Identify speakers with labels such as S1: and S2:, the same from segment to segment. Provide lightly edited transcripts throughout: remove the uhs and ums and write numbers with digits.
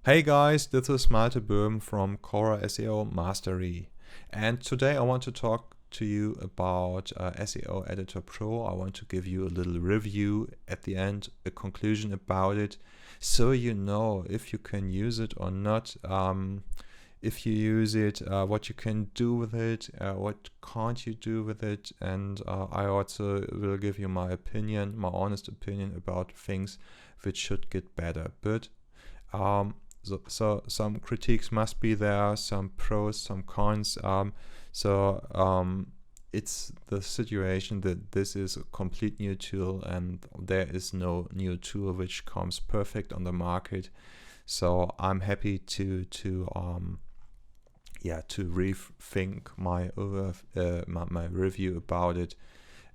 S1: Hey guys, this is Malte Böhm from Cora-SEO-Mastery, and today I want to talk to you about SEO Editor Pro. I want to give you a little review at the end, a conclusion about it, so you know if you can use it or not. If you use it, what you can do with it, what can't you do with it, and I also will give you my opinion, my honest opinion about things which should get better. But so some critiques must be there, some pros, some cons. It's the situation that this is a complete new tool and there is no new tool which comes perfect on the market. So I'm happy to rethink my review about it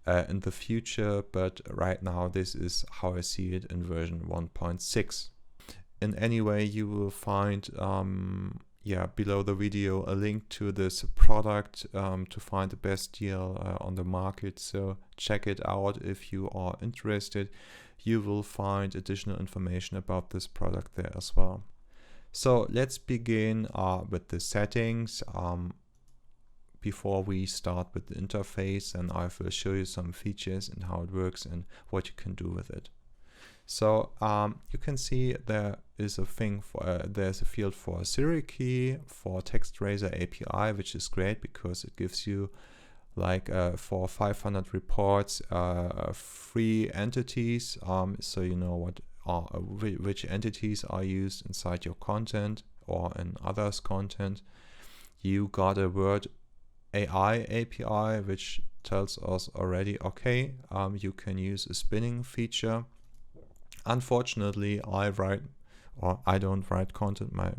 S1: in the future. But right now this is how I see it in version 1.6. In any way, you will find below the video a link to this product to find the best deal on the market. So check it out if you are interested. You will find additional information about this product there as well. So let's begin with the settings. Before we start with the interface, and I will show you some features and how it works and what you can do with it. So you can see there is a thing for there's a field for a Siri key, for TextRaiser API, which is great because it gives you like for 500 reports free entities, so you know what are which entities are used inside your content or in others' content. You got a word AI API which tells us already, okay, you can use a spinning feature. Unfortunately, I don't write content, my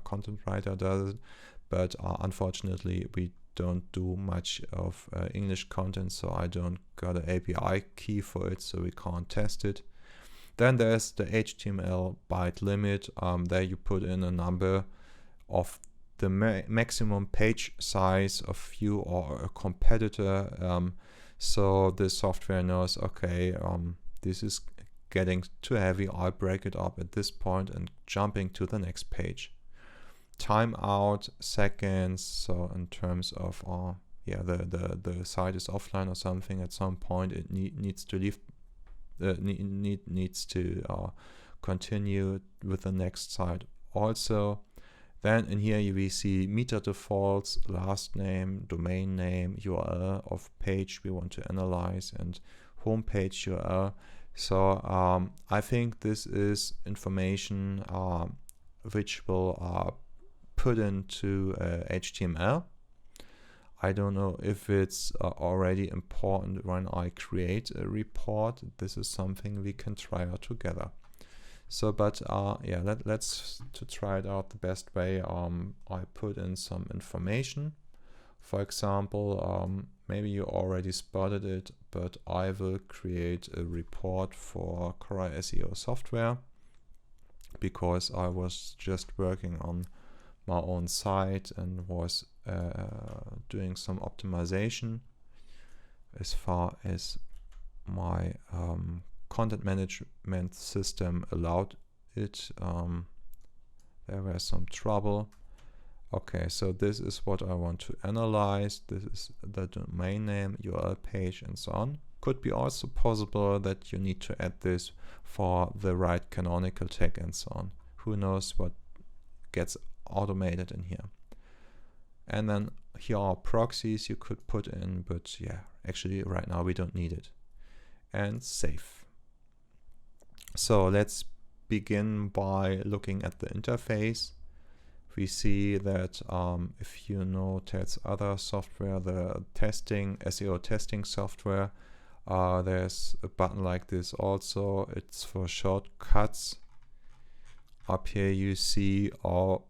S1: content writer does it, but unfortunately we don't do much of English content, so I don't got an API key for it, so we can't test it. Then there's the HTML byte limit. There you put in a number of the maximum page size of you or a competitor, so the software knows, okay, this is getting too heavy, I'll break it up at this point and jumping to the next page. Timeout seconds, so in terms of the site is offline or something, at some point it needs to leave, needs to continue with the next site also. Then in here we see meta defaults, last name, domain name, URL of page we want to analyze, and homepage URL. So I think this is information which will put into HTML. I don't know if it's already important when I create a report. This is something we can try out together. So, but let's try it out the best way. I put in some information. For example, maybe you already spotted it, but I will create a report for Cora-SEO software because I was just working on my own site and was doing some optimization as far as my content management system allowed it. There was some trouble. Okay, so this is what I want to analyze. This is the domain name, URL page, and so on. Could be also possible that you need to add this for the right canonical tag and so on. Who knows what gets automated in here. And then here are proxies you could put in, but yeah, actually right now we don't need it. And save. So let's begin by looking at the interface. We see that if you know Ted's other software, the SEO testing software, there's a button like this also. It's for shortcuts. Up here you see our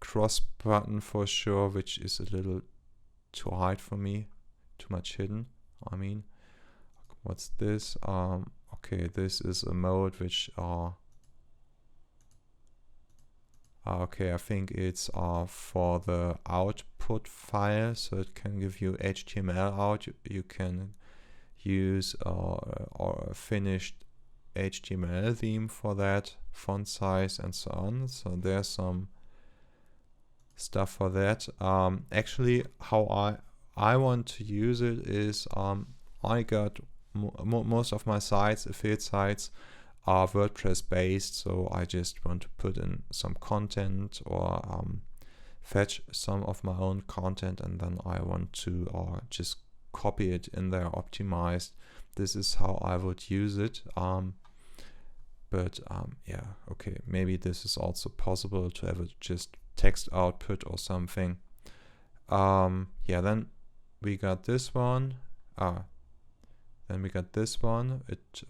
S1: cross button for sure, which is a little too hide for me, too much hidden. I mean, what's this? Okay, this is a mode which okay, I think it's for the output file, so it can give you HTML out. You can use or finished HTML theme for that, font size and so on. So there's some stuff for that. Actually, how I want to use it is I got most of my sites, affiliate sites, are WordPress based, so I just want to put in some content or fetch some of my own content, and then I want to just copy it in there optimized. This is how I would use it. Yeah, okay, maybe this is also possible to have it just text output or something. Yeah, then we got this one. Then we got this one. It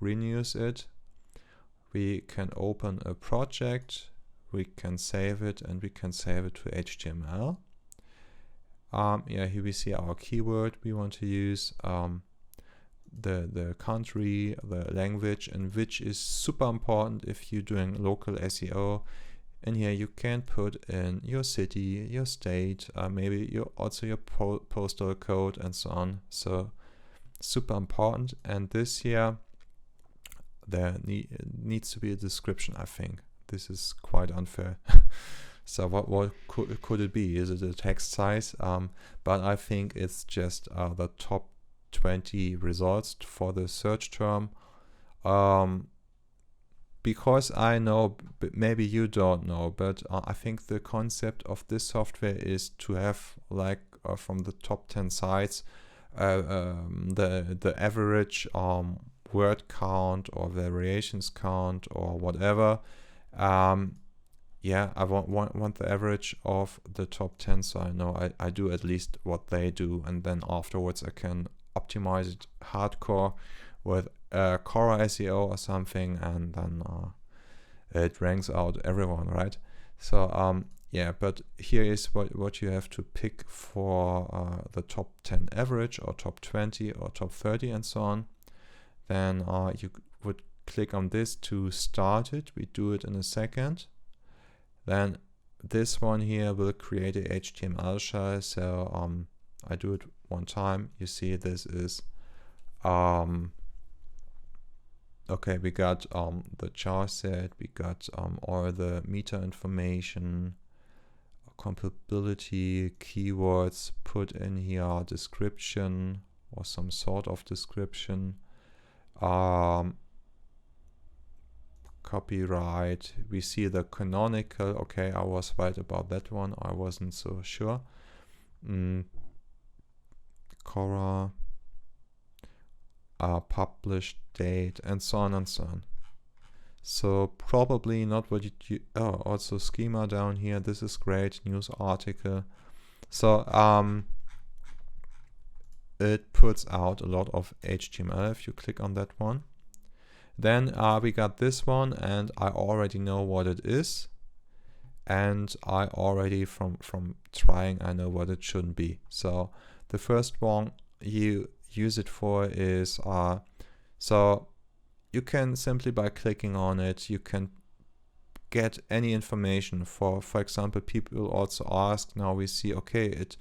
S1: renews it. We can open a project. We can save it, and we can save it to HTML. Yeah, here we see our keyword we want to use, the country, the language, and which is super important if you're doing local SEO. And here you can put in your city, your state, maybe also your postal code and so on. So super important. And this here, there needs to be a description, I think. This is quite unfair. So what could it be? Is it a text size? But I think it's just the top 20 results for the search term. Because I know, but maybe you don't know, but I think the concept of this software is to have like from the top 10 sites the average word count or variations count or whatever. Yeah, I want the average of the top 10, so I know I do at least what they do, and then afterwards I can optimize it hardcore with Cora-SEO or something, and then it ranks out everyone, right? So yeah, but here is what you have to pick for the top 10 average or top 20 or top 30 and so on. Then you would click on this to start it. We do it in a second. Then this one here will create a HTML shell. So I do it one time. You see this is okay, we got the char set, we got all the meta information, compatibility, keywords, put in here, description or some sort of description, copyright. We see the canonical. Okay, I was right about that one. I wasn't so sure. Cora, published date, and so on and so on. So probably not what you also schema down here. This is great. News article. So it puts out a lot of HTML if you click on that one. Then we got this one, and I already know what it is, and I already from trying I know what it shouldn't be. So the first one you use it for is so you can simply by clicking on it you can get any information. For example, people also ask, now we see, okay, it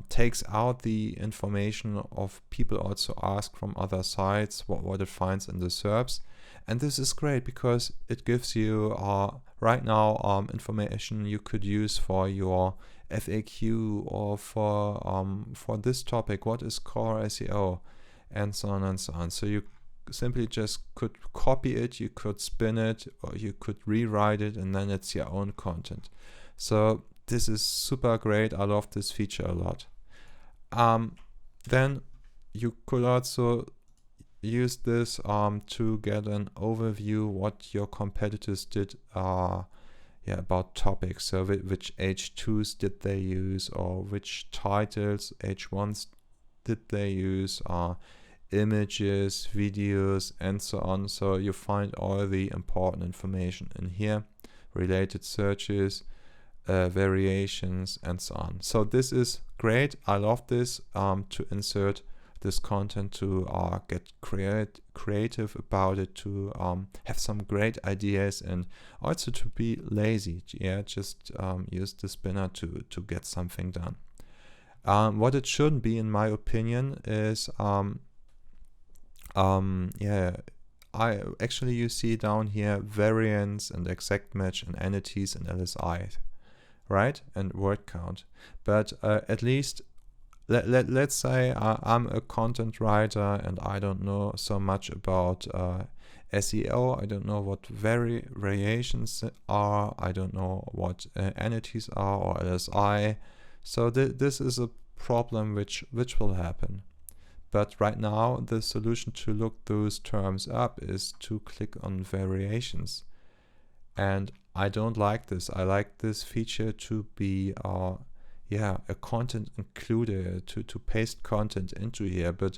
S1: takes out the information of people also ask from other sites what it finds in the SERPs, and this is great because it gives you right now information you could use for your FAQ or for this topic, what is core SEO, and so on and so on. So you simply just could copy it, you could spin it, or you could rewrite it, and then it's your own content. So this is super great. I love this feature a lot. Then you could also use this to get an overview what your competitors did about topics. So which H2s did they use, or which titles, H1s did they use, images, videos, and so on. So you find all the important information in here, related searches, variations, and so on. So this is great. I love this to insert this content, to get creative about it, to have some great ideas, and also to be lazy. Yeah, just use the spinner to get something done. What it shouldn't be, in my opinion, is you see down here variants and exact match and entities and LSI, right? And word count. But at least let's say I'm a content writer and I don't know so much about SEO. I don't know what variations are. I don't know what entities are or LSI. So this is a problem which will happen. But right now the solution to look those terms up is to click on variations. And I don't like this. I like this feature to be a content included, to paste content into here, but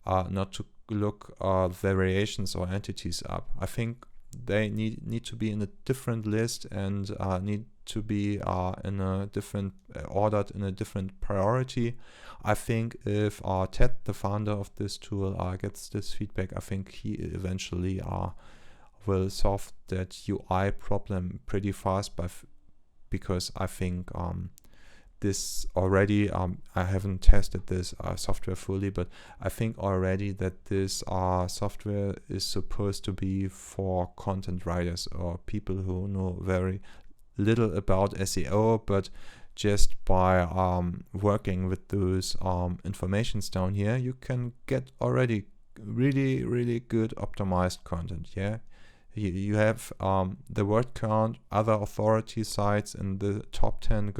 S1: not to look variations or entities up. I think they need to be in a different list and need to be in a different ordered in a different priority. I think if Ted, the founder of this tool, gets this feedback, I think he eventually will solve that UI problem pretty fast, because I think this already, I haven't tested this software fully, but I think already that this software is supposed to be for content writers or people who know very little about SEO, but just by working with those informations down here, you can get already really, really good optimized content. Yeah. You have the word count, other authority sites in the top 10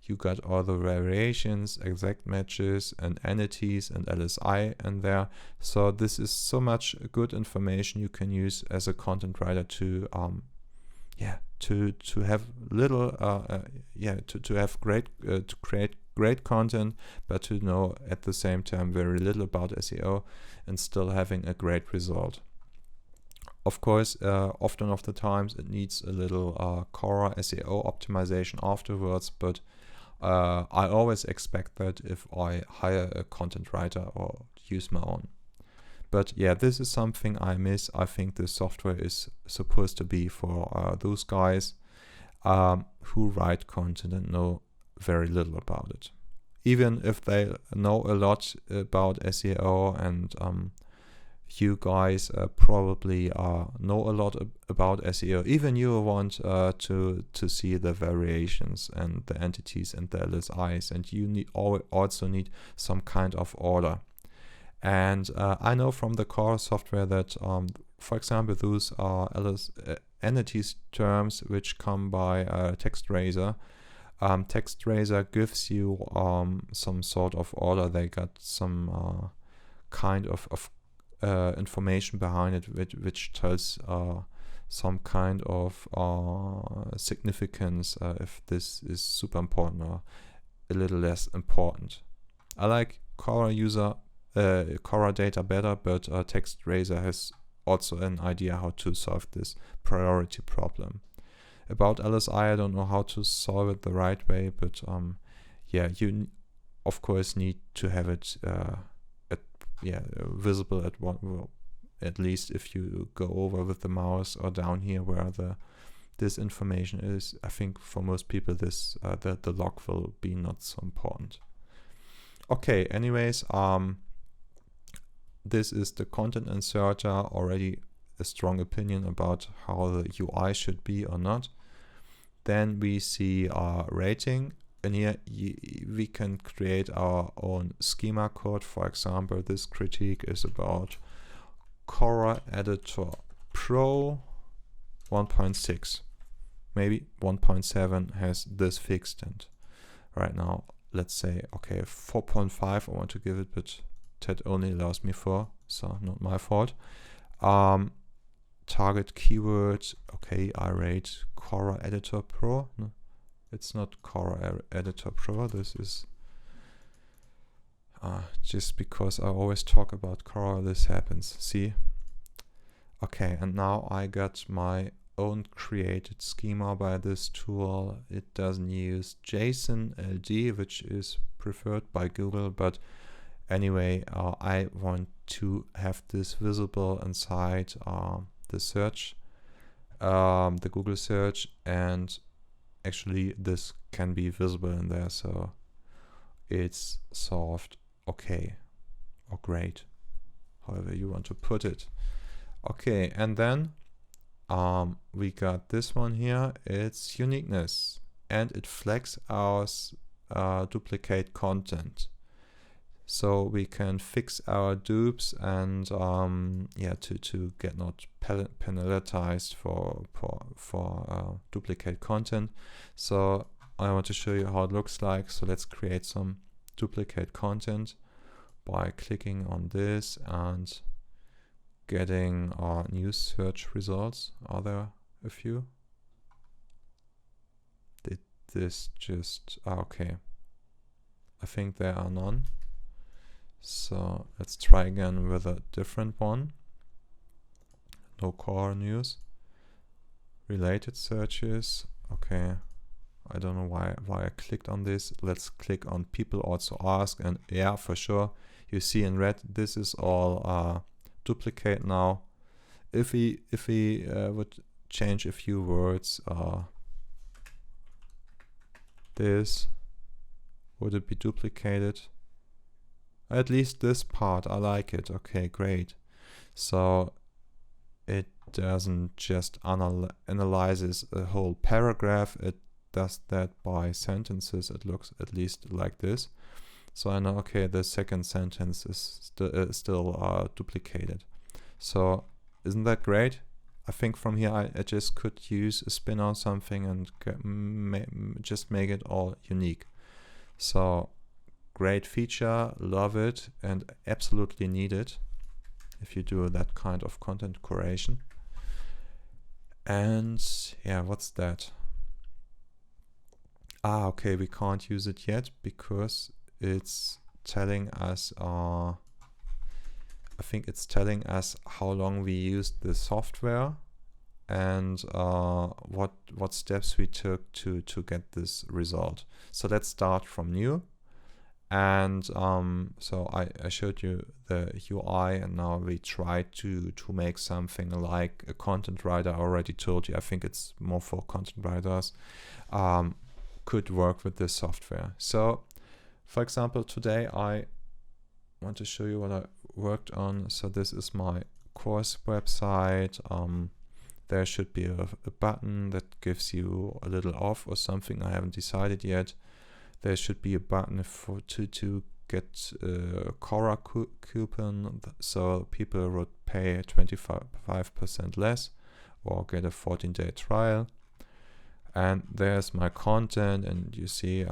S1: you got all the variations, exact matches and entities and LSI in there. So this is so much good information you can use as a content writer to have little to have great to create great content, but to know at the same time very little about SEO and still having a great result. Of course, often of the times it needs a little Cora-SEO optimization afterwards, but I always expect that if I hire a content writer or use my own. But yeah, this is something I miss. I think this software is supposed to be for those guys who write content and know very little about it. Even if they know a lot about SEO and you guys probably know a lot about SEO. Even you want to see the variations and the entities and the LSIs, and you also need some kind of order. And I know from the core software that, for example, those are entities terms which come by TextRaiser. TextRaiser gives you some sort of order. They got some kind of information behind it, which tells some kind of significance if this is super important or a little less important. I like Cora data better, but TextRaiser has also an idea how to solve this priority problem. About LSI, I don't know how to solve it the right way, but you of course need to have it visible at least if you go over with the mouse or down here where this information is. I think for most people this the log will be not so important. Okay, anyways, this is the content inserter, already a strong opinion about how the UI should be or not. Then we see our rating. And here we can create our own schema code. For example, this critique is about Cora-Editor Pro 1.6. Maybe 1.7 has this fixed, and right now let's say, okay, 4.5 I want to give it, but Ted only allows me 4, so not my fault. Target keywords, okay, I rate Cora-Editor Pro. No, it's not Cora-Editor Pro. This is just because I always talk about Cora, this happens. See? Okay, and now I got my own created schema by this tool. It doesn't use JSON LD, which is preferred by Google, but anyway, I want to have this visible inside the search, the Google search, and actually this can be visible in there, so it's solved okay or great, however you want to put it. Okay, and then we got this one here. It's uniqueness, and it flags our duplicate content. So we can fix our dupes and yeah, to get not penalized for duplicate content. So I want to show you how it looks like. So let's create some duplicate content by clicking on this and getting our new search results. Are there a few? Did this just okay? I think there are none. So let's try again with a different one. No core news. Related searches. Okay. I don't know why I clicked on this. Let's click on people also ask, and yeah, for sure. You see in red, this is all duplicate now. If we would change a few words, this, would it be duplicated? At least this part, I like it. Okay, great. So it doesn't just analyzes a whole paragraph. It does that by sentences. It looks at least like this. So I know, okay, the second sentence is still duplicated. So isn't that great? I think from here I just could use a spin on something and just make it all unique. So great feature, love it, and absolutely need it if you do that kind of content curation. And yeah, what's that? Okay, we can't use it yet because it's telling us, I think it's telling us how long we used the software and what steps we took to get this result. So let's start from new. And so I showed you the UI, and now we try to make something like a content writer. I already told you, I think it's more for content writers, could work with this software. So for example, today I want to show you what I worked on. So this is my course website. There should be a button that gives you a little off or something. I haven't decided yet. There should be a button to get a Cora coupon, so people would pay 25% less or get a 14-day trial. And there's my content, and you see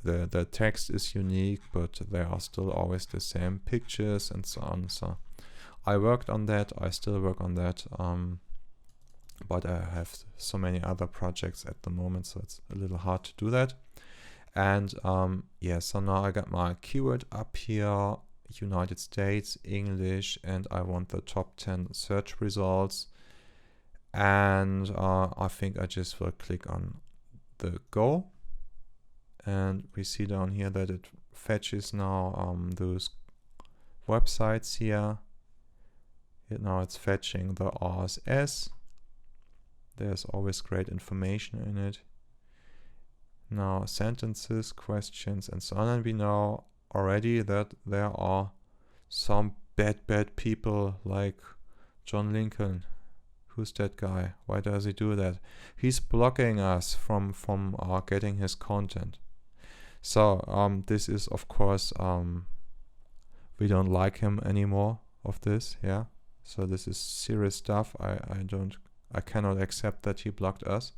S1: the text is unique, but there are still always the same pictures and so on. So I worked on that. I still work on that, but I have so many other projects at the moment, so it's a little hard to do that. And yeah, so now I got my keyword up here, United States, English, and I want the top 10 search results. And I think I just will click on the go. And we see down here that it fetches now those websites here. Now it's fetching the RSS. There's always great information in it. Now sentences, questions, and so on. And we know already that there are some bad people like John Lincoln. Who's that guy? Why does he do that? He's blocking us from getting his content. So this is, of course, we don't like him anymore of this. Yeah. So this is serious stuff. I cannot accept that he blocked us.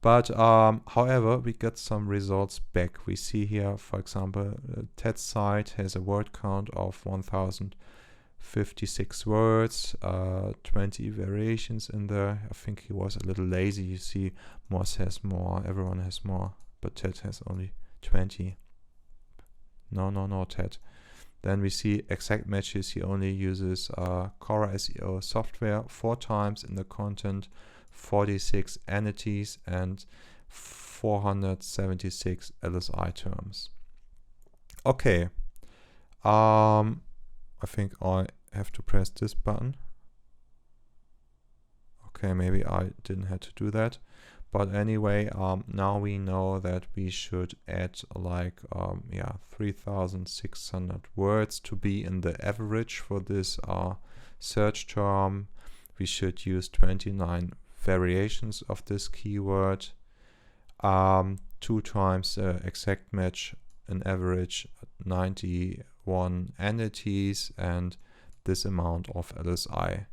S1: But however, we get some results back. We see here, for example, Ted's site has a word count of 1056 words, 20 variations in there. I think he was a little lazy. You see, Moss has more, everyone has more, but Ted has only 20. No, Ted. Then we see exact matches. He only uses Cora-SEO software 4 times in the content, 46 entities, and 476 LSI terms. Okay. I think I have to press this button. Okay, maybe I didn't have to do that. But anyway, now we know that we should add like 3,600 words to be in the average for this search term. We should use 29 variations of this keyword, 2 times exact match, an average 91 entities, and this amount of LSI.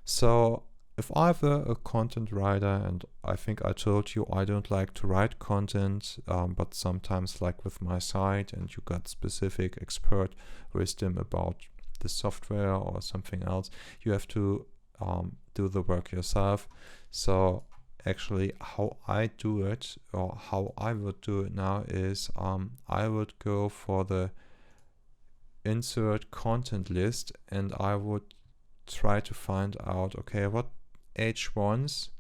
S1: So if I were a content writer, and I think I told you I don't like to write content, but sometimes, like with my site, and you got specific expert wisdom about the software or something else, you have to do the work yourself. So actually how I do it, or how I would do it now, is I would go for the insert content list, and I would try to find out, okay, what H1s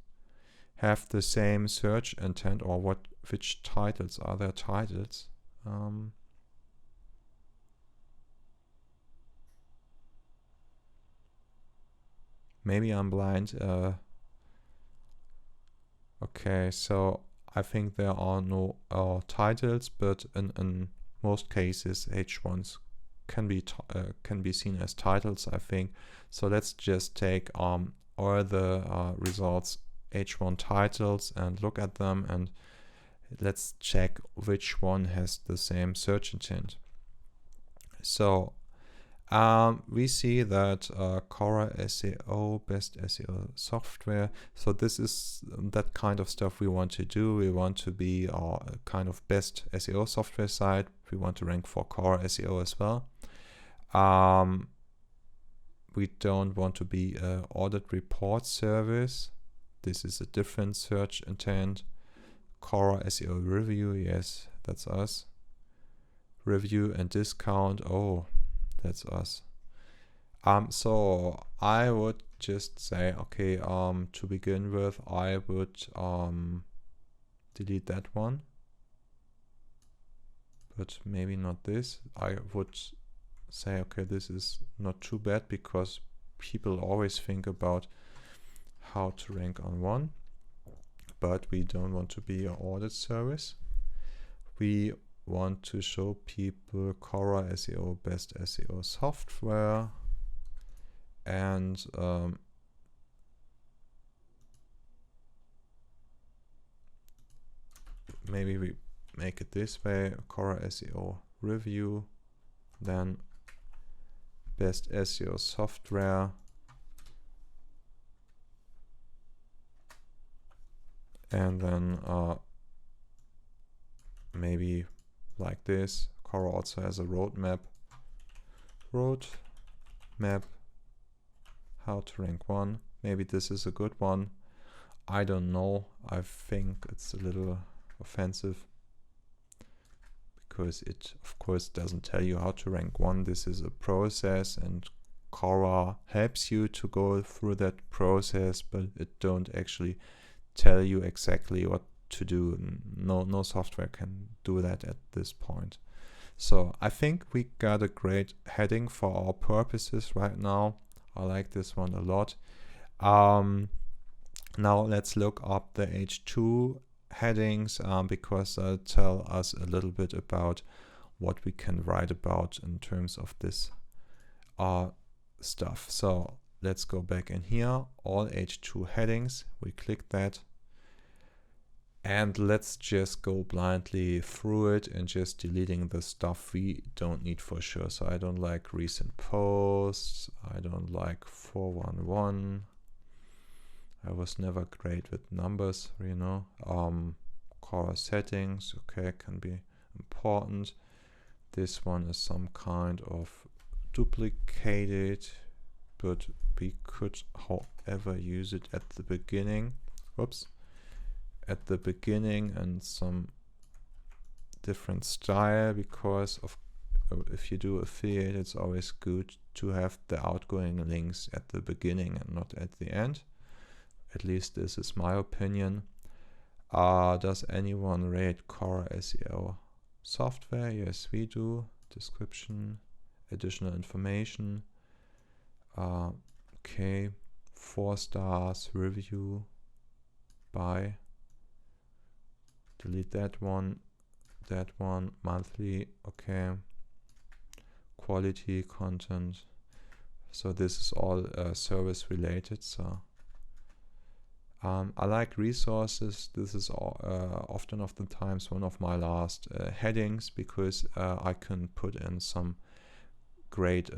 S1: have the same search intent, or which titles are their titles. Maybe I'm blind. Okay, so I think there are no titles, but in most cases H1s can be seen as titles, I think. So let's just take all the results H1 titles and look at them, and let's check which one has the same search intent. So we see that Cora-SEO, best SEO software. So this is that kind of stuff we want to do. We want to be a kind of best SEO software site. We want to rank for Cora-SEO as well. We don't want to be an audit report service. This is a different search intent. Cora-SEO review, yes, that's us. Review and discount, oh, that's us. So I would just say, okay, to begin with, I would delete that one, but maybe not this. I would say, okay, this is not too bad, because people always think about how to rank on one, but we don't want to be an audit service. We want to show people Cora-SEO, best SEO software, and maybe we make it this way: Cora-SEO review, then best SEO software, and then maybe like this. Cora also has a roadmap, how to rank one. Maybe this is a good one. I don't know. I think it's a little offensive, because it of course doesn't tell you how to rank one. This is a process, and Cora helps you to go through that process, but it don't actually tell you exactly what to do. No software can do that at this point. So I think we got a great heading for our purposes right now. I like this one a lot. Now let's look up the H2 headings, because they'll tell us a little bit about what we can write about in terms of this stuff. So let's go back in here, all H2 headings, we click that, and let's just go blindly through it and just deleting the stuff we don't need for sure. So I don't like recent posts, I don't like 411. I was never great with numbers, you know. Cora settings, okay, can be important. This one is some kind of duplicated, but we could, however, use it at the beginning. Whoops. At the beginning, and some different style, because of if you do affiliate, it's always good to have the outgoing links at the beginning and not at the end. At least this is my opinion. Does anyone rate Cora-SEO software? Yes, we do. Description, additional information. Okay, 4 stars, review, buy. Delete that one, monthly, okay. Quality content, So this is all service related. So I like resources. This is often of the times one of my last headings, because I can put in some great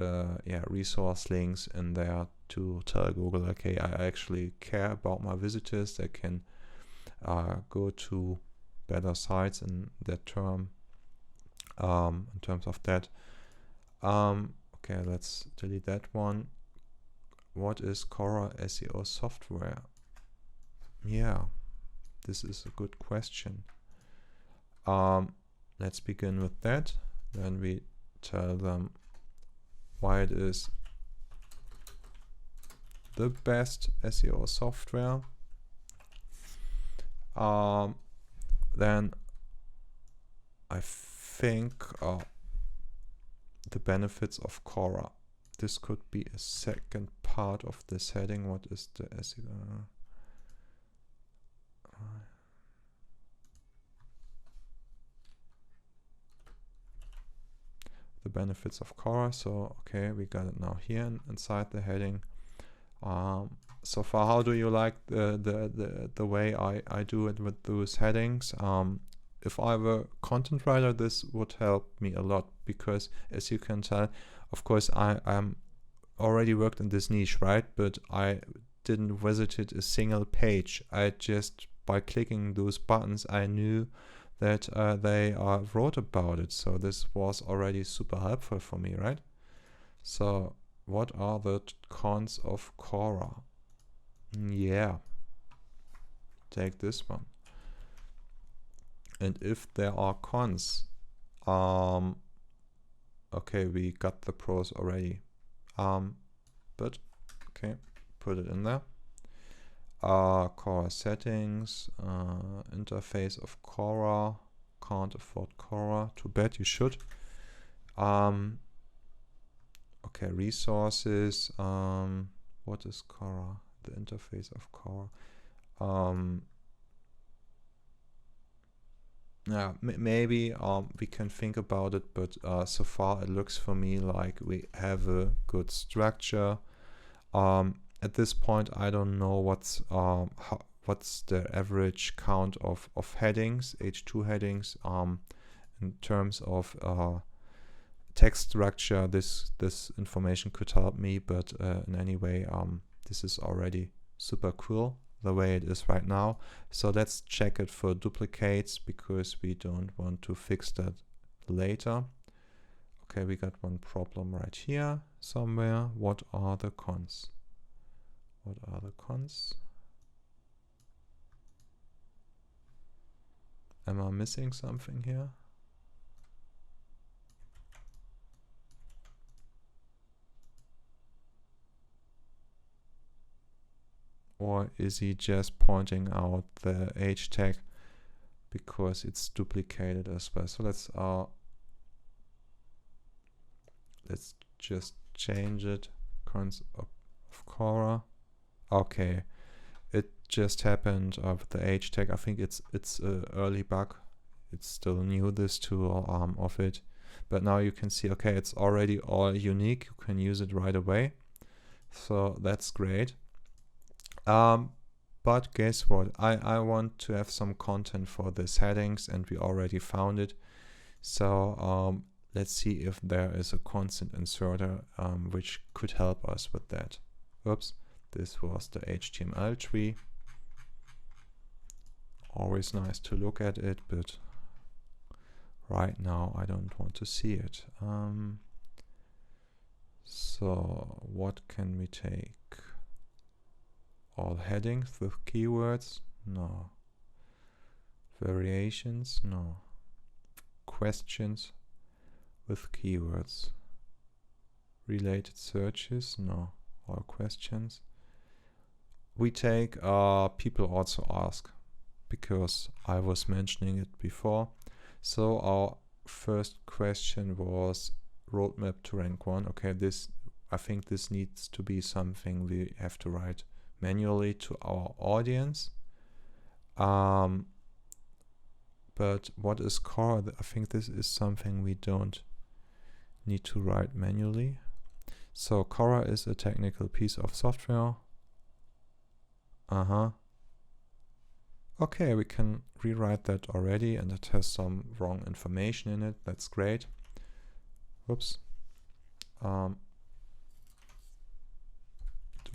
S1: resource links in there to tell Google, okay, I actually care about my visitors. They can go to better sites in that term. In terms of that, okay, let's delete that one. What is Cora SEO software? Yeah, this is a good question. Let's begin with that. Then we tell them why it is the best SEO software. Then I think the benefits of Cora. This could be a second part of this heading. What is the SEO? The benefits of Cora. So okay, we got it now here inside the heading. So far, how do you like the way I do it with those headings? If I were a content writer, this would help me a lot, because as you can tell, of course, I'm already worked in this niche, right? But I didn't visit a single page. I just, by clicking those buttons, I knew that they wrote about it. So this was already super helpful for me, right? So what are the cons of Cora? Yeah, take this one. And if there are cons, okay, we got the pros already. But okay, put it in there. Cora settings, interface of Cora. Can't afford Cora. Too bad, you should. Okay, resources. What is Cora? The interface of Cora. Yeah, maybe we can think about it, but so far it looks for me like we have a good structure. At this point, I don't know what's the average count of headings, H2 headings, in terms of text structure. This information could help me, but in any way, this is already super cool the way it is right now. So let's check it for duplicates, because we don't want to fix that later. Okay, we got one problem right here somewhere. What are the cons? What are the cons? Am I missing something here? Or is he just pointing out the H tag because it's duplicated as well? So let's just change it. Cons of Cora. Okay, it just happened with the H tag. I think it's an early bug. It's still new, this tool of it. But now you can see, okay, it's already all unique. You can use it right away. So that's great. But guess what? I want to have some content for these headings, and we already found it. So let's see if there is a constant inserter which could help us with that. Oops, this was the HTML tree. Always nice to look at it, but right now I don't want to see it. So what can we take? All headings with keywords? No. Variations? No. Questions with keywords. Related searches? No. All questions. We take people also ask, because I was mentioning it before. So our first question was roadmap to rank 1. Okay, I think this needs to be something we have to write manually to our audience. But what is Cora? I think this is something we don't need to write manually. So Cora is a technical piece of software. Okay, we can rewrite that already, and it has some wrong information in it. That's great. Whoops. Do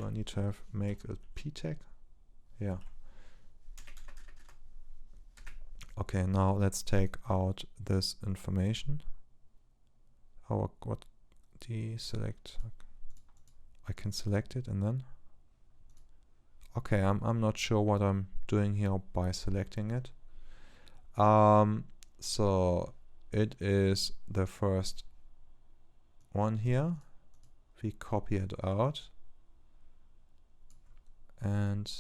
S1: I need to make a p tag? Yeah. Okay, now let's take out this information. Oh, what? Deselect. I can select it and then. Okay, I'm not sure what I'm doing here by selecting it. So it is the first one here. We copy it out and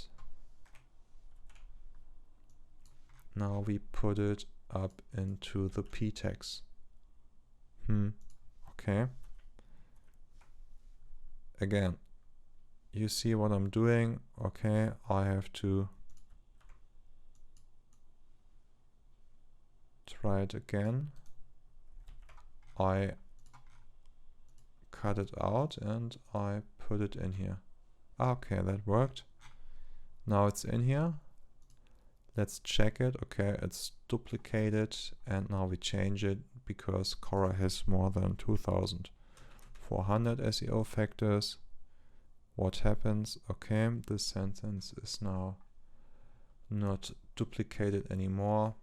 S1: now we put it up into the p tags. Okay. Again, you see what I'm doing. Okay, I have to try it again. I cut it out and I put it in here. Okay, that worked. Now it's in here. Let's check it. Okay, it's duplicated, and now we change it because Cora has more than 2,400 SEO factors. What happens? Okay, this sentence is now not duplicated anymore.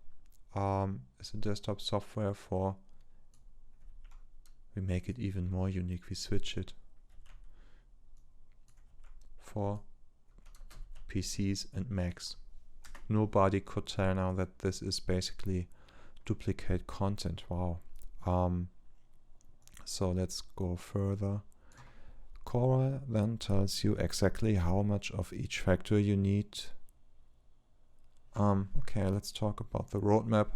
S1: It's a desktop software for, we make it even more unique. We switch it for PCs and Macs. Nobody could tell now that this is basically duplicate content. Wow. So let's go further. Cora then tells you exactly how much of each factor you need. Okay, let's talk about the roadmap.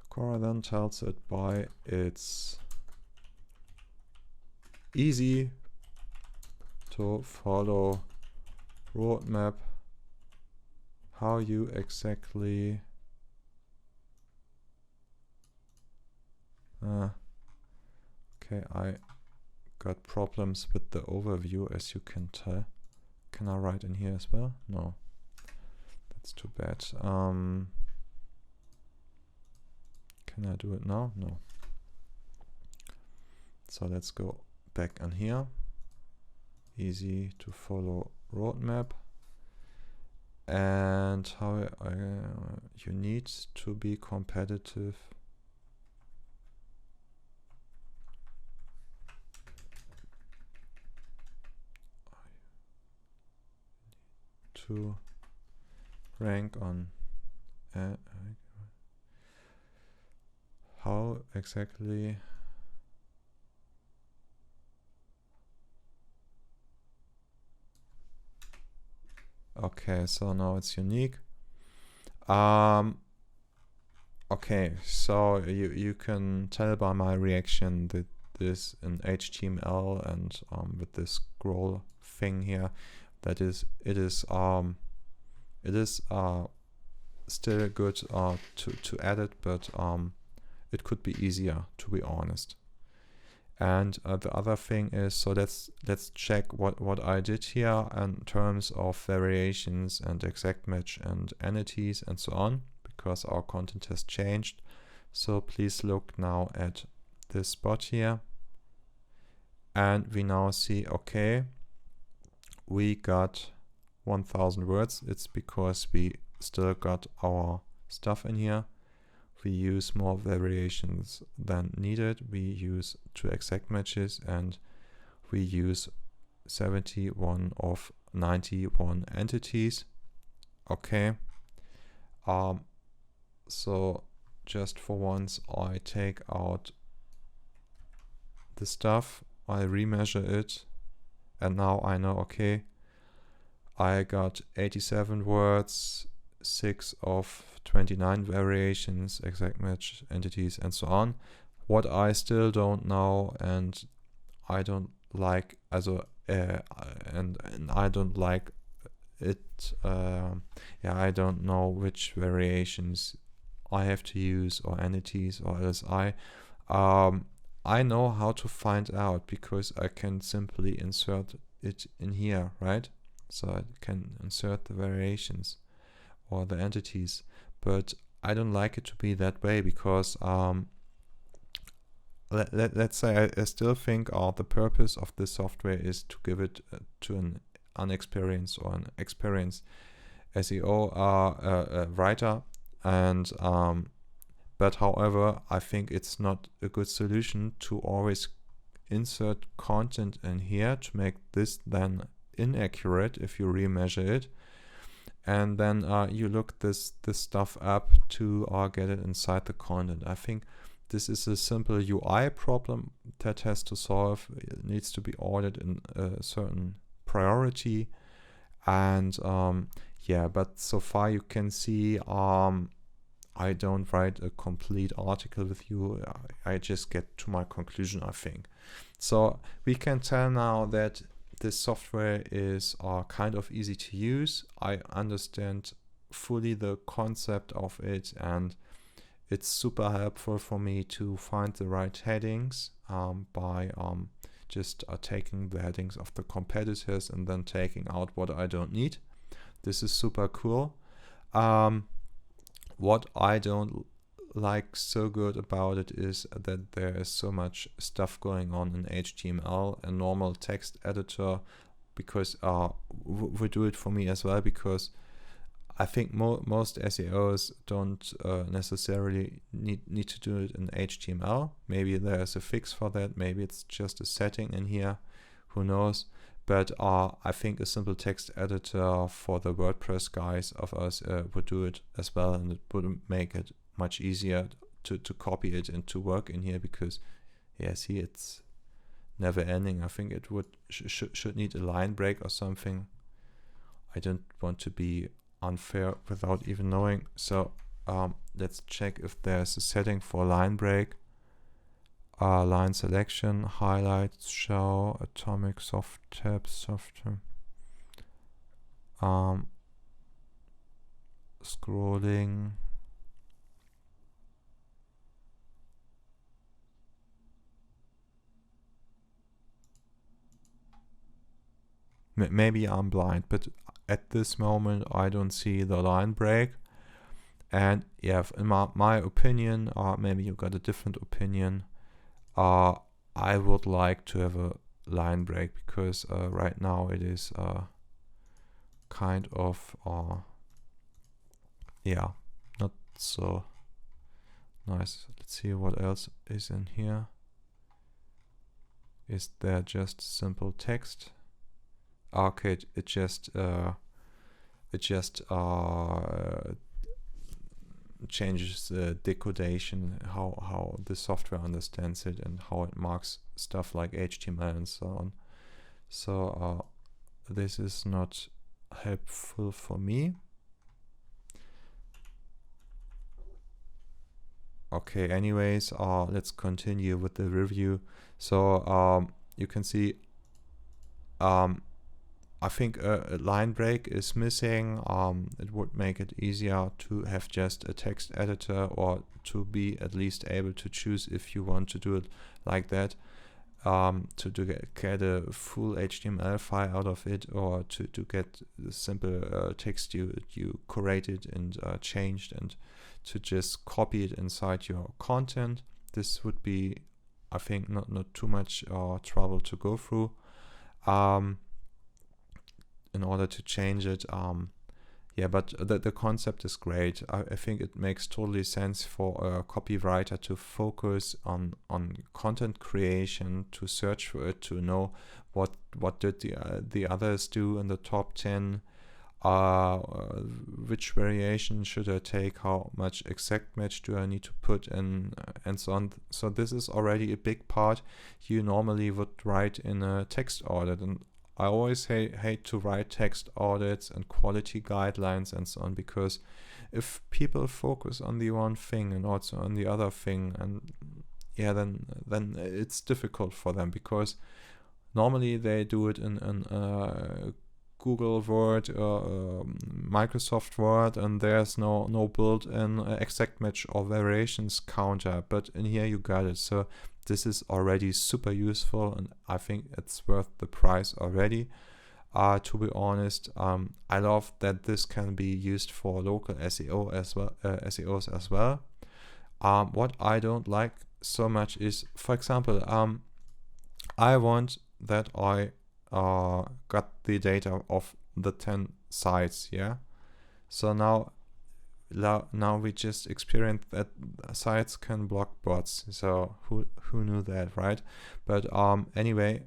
S1: Cora then tells it by its easy to follow roadmap, how you exactly okay, I got problems with the overview, as you can tell. Can I write in here as well? No, that's too bad. Can I do it now? No. So let's go back on here. Easy to follow roadmap. And how you need to be competitive. To rank on how exactly okay, so now it's unique. Okay, so you can tell by my reaction that this in HTML and with this scroll thing here, that it is still good to edit, but it could be easier, to be honest. And the other thing is, so let's check what I did here in terms of variations and exact match and entities and so on, because our content has changed. So please look now at this spot here, and we now see, okay, we got 1000 words. It's because we still got our stuff in here. We use more variations than needed. We use 2 exact matches, and we use 71 of 91 entities. Okay. So just for once, I take out the stuff, I remeasure it, and now I know, okay, I got 87 words, 6 of 29 variations, exact match entities, and so on. What I still don't know, and I don't like, and I don't like I don't know which variations I have to use, or entities, or LSI. I know how to find out because I can simply insert it in here, right? So I can insert the variations or the entities, but I don't like it to be that way because let's say I still think the purpose of this software is to give it to an unexperienced or an experienced SEO writer, and but however, I think it's not a good solution to always insert content in here to make this then inaccurate if you remeasure it, and then you look this stuff up to get it inside the content. I think this is a simple UI problem that has to solve. It needs to be ordered in a certain priority, and but so far you can see I don't write a complete article with you. I just get to my conclusion, I think. So we can tell now that this software is kind of easy to use. I understand fully the concept of it, and it's super helpful for me to find the right headings by just taking the headings of the competitors and then taking out what I don't need. This is super cool. What I don't like so good about it is that there is so much stuff going on in HTML, a normal text editor, because we do it for me as well, because I think most SEOs don't necessarily need to do it in HTML. Maybe there's a fix for that. Maybe it's just a setting in here. Who knows? But I think a simple text editor for the WordPress guys of us would do it as well, and it would make it much easier to copy it and to work in here, because see, it's never ending. I think it would should need a line break or something. I don't want to be unfair without even knowing. So let's check if there's a setting for line break. Line selection, highlights, show, atomic, soft tabs, software, scrolling, maybe I'm blind, but at this moment I don't see the line break. And in my opinion, maybe you got a different opinion, I would like to have a line break, because right now it is kind of not so nice. Let's see what else is in here. Is there just simple text? Okay, it just changes the decodation, how the software understands it and how it marks stuff like HTML and so on. So this is not helpful for me. Okay, anyways, let's continue with the review. So you can see I think a line break is missing. It would make it easier to have just a text editor, or to be at least able to choose if you want to do it like that, to get a full HTML file out of it, or to get the simple text you curated and changed, and to just copy it inside your content. This would be, I think, not too much trouble to go through. In order to change it, but the concept is great. I think it makes totally sense for a copywriter to focus on content creation, to search for it, to know what did the others do in the top 10, which variation should I take, how much exact match do I need to put in, and so on. So this is already a big part you normally would write in a text audit, and I always hate to write text audits and quality guidelines and so on, because if people focus on the one thing and also on the other thing, and then it's difficult for them, because normally they do it in a Google Word, Microsoft Word, and there's no built-in exact match or variations counter, but in here you got it. So this is already super useful, and I think it's worth the price already. To be honest, I love that this can be used for local SEO as well, SEOs as well. What I don't like so much is, for example, I want that I got the data of the 10 sites, yeah. So now we just experienced that sites can block bots. So who knew that, right? But anyway,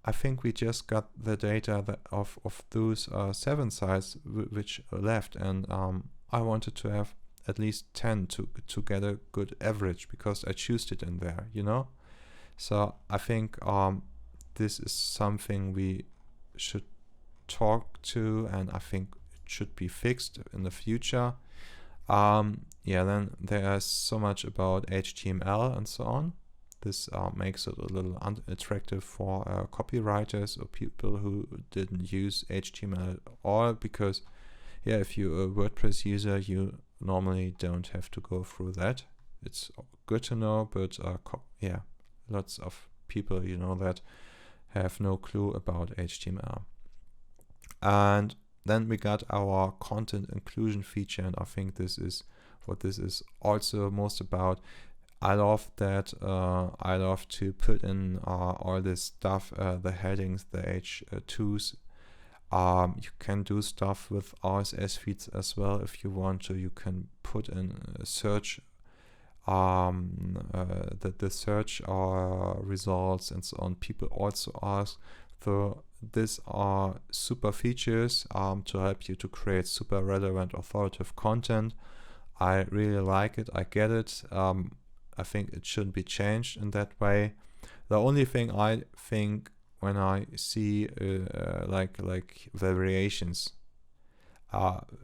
S1: I think we just got the data of those 7 sites which are left, and I wanted to have at least 10 to get a good average, because I choose it in there, you know. So I think this is something we should talk to, and I think it should be fixed in the future. Yeah, then there's so much about HTML and so on. This makes it a little unattractive for copywriters or people who didn't use HTML at all, because yeah, if you're a WordPress user, you normally don't have to go through that. It's good to know, but yeah, lots of people, you know, that have no clue about HTML. And then we got our content inclusion feature, and I think this is what this is also most about. I love that. I love to put in all this stuff, the headings, the H2s. You can do stuff with RSS feeds as well if you want to. You can put in a search, the search results and so on. People also ask. So these are super features to help you to create super relevant, authoritative content. I really like it. I get it. I think it shouldn't be changed in that way. The only thing I think when I see like variations,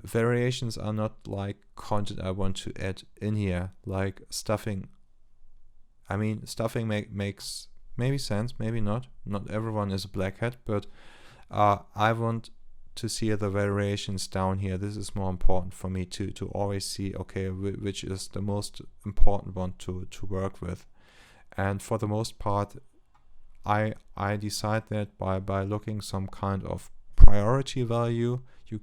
S1: variations are not like content I want to add in here, like stuffing. I mean, stuffing makes maybe sense, maybe not. Not everyone is a black hat, but I want to see the variations down here. This is more important for me to always see, okay, which is the most important one to work with. And for the most part, I decide that by looking some kind of priority value. You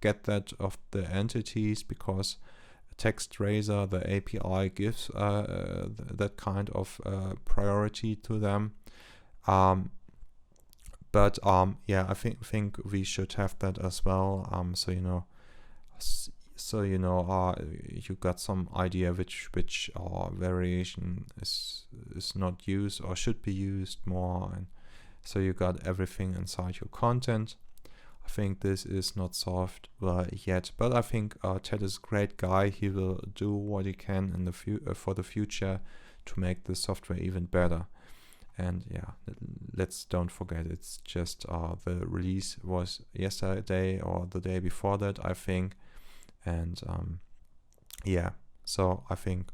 S1: get that of the entities, because TextRaiser, the API, gives that kind of priority to them. But yeah, I think we should have that as well. So you know, you got some idea which variation is not used or should be used more, and so you got everything inside your content. I think this is not solved yet, but I think Ted is a great guy. He will do what he can in the for the future to make the software even better. And yeah, let's don't forget, it's just the release was yesterday or the day before that, I think. And yeah, so I think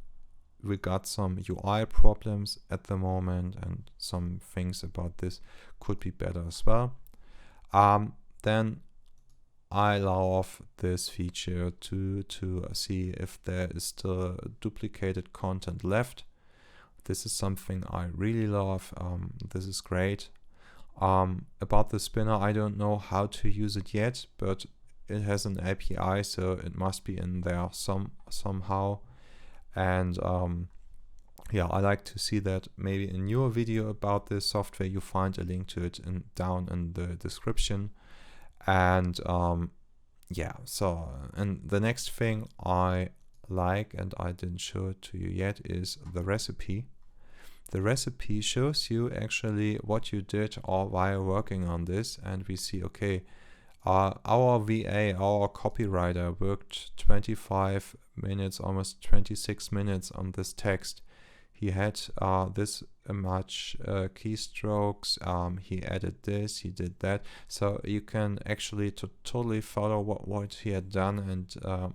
S1: we got some UI problems at the moment, and some things about this could be better as well. Then I love this feature to see if there is still duplicated content left. This is something I really love. This is great. About the spinner, I don't know how to use it yet, but it has an API, so it must be in there somehow. And yeah, I like to see that. Maybe a newer video about this software, you find a link to it down in the description. And yeah, so, and the next thing I like, and I didn't show it to you yet, is the recipe. The recipe shows you actually what you did or while working on this, and we see, okay, our VA, our copywriter, worked 25 minutes, almost 26 minutes on this text. He had this much keystrokes, he added this, he did that. So you can actually totally follow what he had done, and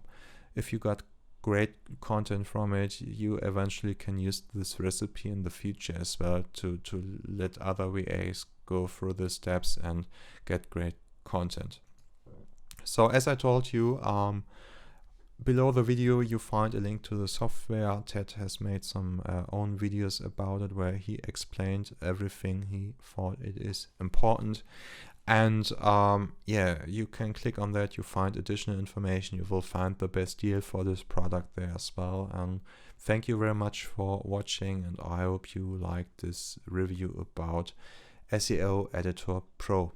S1: if you got great content from it, you eventually can use this recipe in the future as well to let other VAs go through the steps and get great content. So as I told you, below the video you find a link to the software. Ted has made some own videos about it where he explained everything he thought it is important. And yeah, you can click on that, you find additional information, you will find the best deal for this product there as well. And thank you very much for watching, and I hope you liked this review about SEO Editor Pro.